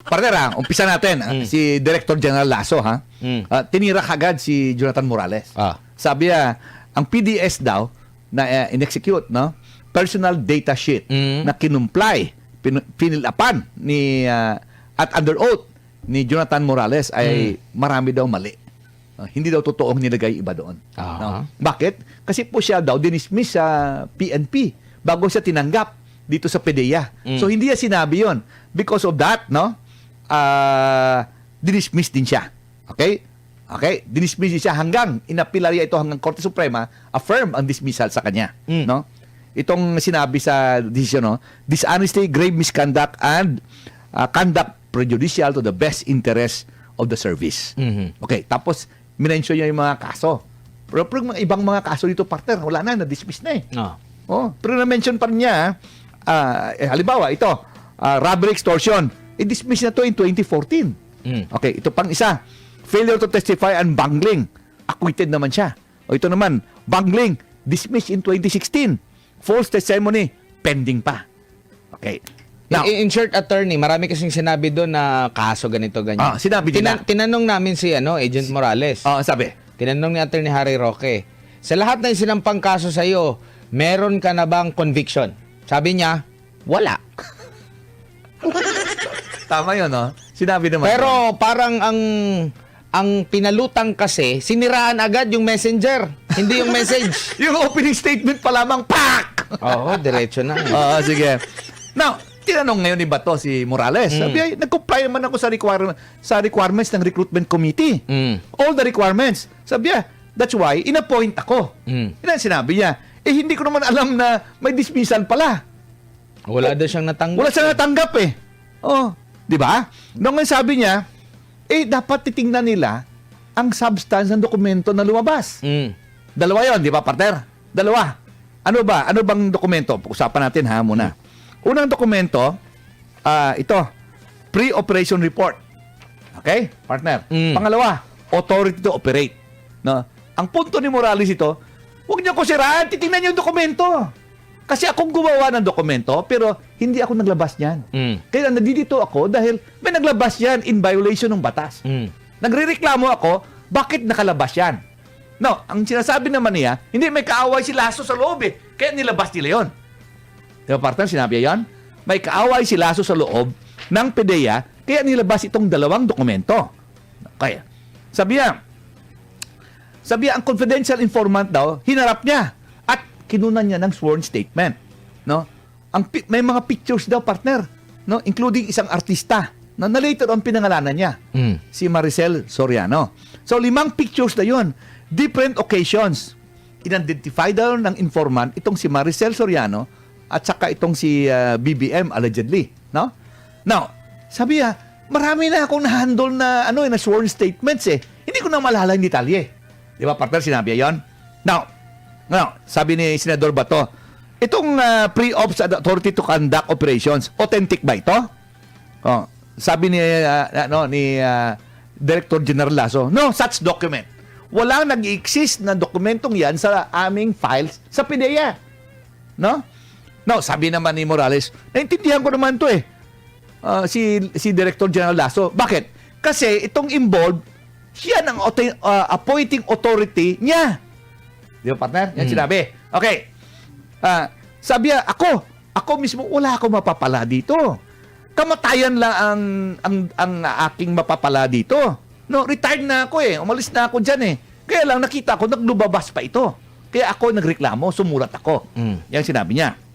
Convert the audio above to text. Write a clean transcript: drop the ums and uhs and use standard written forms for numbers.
Partner, umpisa natin. Si Director General Lasso, ha? Tinira kagad si Jonathan Morales. Sabi ang PDS daw na in-execute, no? Personal data sheet na kinumply, pinilapan ni at under oath ni Jonathan Morales ay marami daw mali. Hindi daw totoong nilagay iba doon. No? Bakit? Kasi po siya daw dinismiss sa PNP bago siya tinanggap dito sa PDEA. So hindi niya sinabi yon. Because of that, no? Dinismiss din siya. Okay? Okay? Dinismiss din siya hanggang inapilarya ito hanggang Korte Suprema, affirm ang dismissal sa kanya. No? Itong sinabi sa decision, no? Dishonesty, grave misconduct, and conduct prejudicial to the best interest of the service. Okay, tapos minention niya yung mga kaso. Pero yung mga ibang mga kaso dito, partner, wala na, na-dismiss na eh. Pero na-mention pa rin niya, halimbawa, ito, robbery extortion, i-dismiss na to in 2014. Okay, ito pang isa, failure to testify and bungling, acquitted naman siya. O ito naman, bungling, dismissed in 2016. False testimony, pending pa. Okay. Now, in short, attorney, marami kasing sinabi doon na kaso ganito, ganyan. Sinabi nila. Tinanong namin si Agent Morales. Sabi. Tinanong ni Attorney Harry Roque, sa lahat ng sinampang kaso sa iyo, meron ka na bang conviction? Sabi niya, wala. Tama yun, no? Sinabi naman. Pero parang ang pinalutang kasi, siniraan agad yung messenger, hindi yung message. Yung opening statement pa lamang, pak! Oo, diretso na. Sige. Now, tinanong ngayon ni Bato si Morales. Sabi ay, nag-comply naman ako sa requirements ng recruitment committee. All the requirements. Sabi niya, that's why, in-appoint ako. Yan ang sinabi niya. Hindi ko naman alam na may dismissal pala. Wala daw siyang natanggap. Wala siyang natanggap eh. Di ba? Nung sabi niya, dapat titingnan nila ang substance ng dokumento na lumabas. Dalawa yon, di ba, partner? Dalawa. Ano ba? Ano bang dokumento? Usapan natin ha muna. Unang dokumento, ito, pre-operation report. Okay, partner? Pangalawa, authority to operate. No? Ang punto ni Morales ito, huwag niyo ko siraan, titingnan niyo yung dokumento. Kasi akong gumawa ng dokumento, pero hindi ako naglabas niyan. Kaya nandito ako dahil may naglabas yan in violation ng batas. Nagrereklamo ako, bakit nakalabas yan? No, ang sinasabi naman niya, hindi may kaaway si Lasso sa loob eh. Kaya nilabas nila yun. Di ba, partner, sinabi yan? May kaaway si Lasso sa loob ng PDEA, kaya nilabas itong dalawang dokumento. Kaya, sabi niya, ang confidential informant daw, hinarap niya at kinunan niya ng sworn statement. No? May mga pictures daw, partner, no? Including isang artista na later on pinangalanan niya, si Maricel Soriano. So, 5 pictures na yun. Different occasions. Identify daw ng informant itong si Maricel Soriano at saka itong si BBM allegedly, no? Now, sabi niya, marami na akong na-handle na na sworn statements eh. Hindi ko na malala yung detalye. Di ba, partner, sinabi yan? Now, sabi ni Senador Bato, itong pre-ops authority to conduct operations, authentic ba ito? Sabi ni Director General Lasso, no such document. Walang nag-exist na dokumentong yan sa aming files sa PDEA. No? No, sabi naman ni Morales, naintindihan ko naman to eh. Si Director General Lasso. Bakit? Kasi itong involved, siya ang appointing authority niya. Di ba, partner? Yan sinabi. Okay. Sabi niya, ako mismo, wala akong mapapala dito. Kamatayan lang ang aking mapapala dito. No, retired na ako eh. Umalis na ako dyan eh. Kaya lang nakita ko, naglubabas pa ito. Kaya ako nagreklamo, sumulat ako. Yan sinabi niya.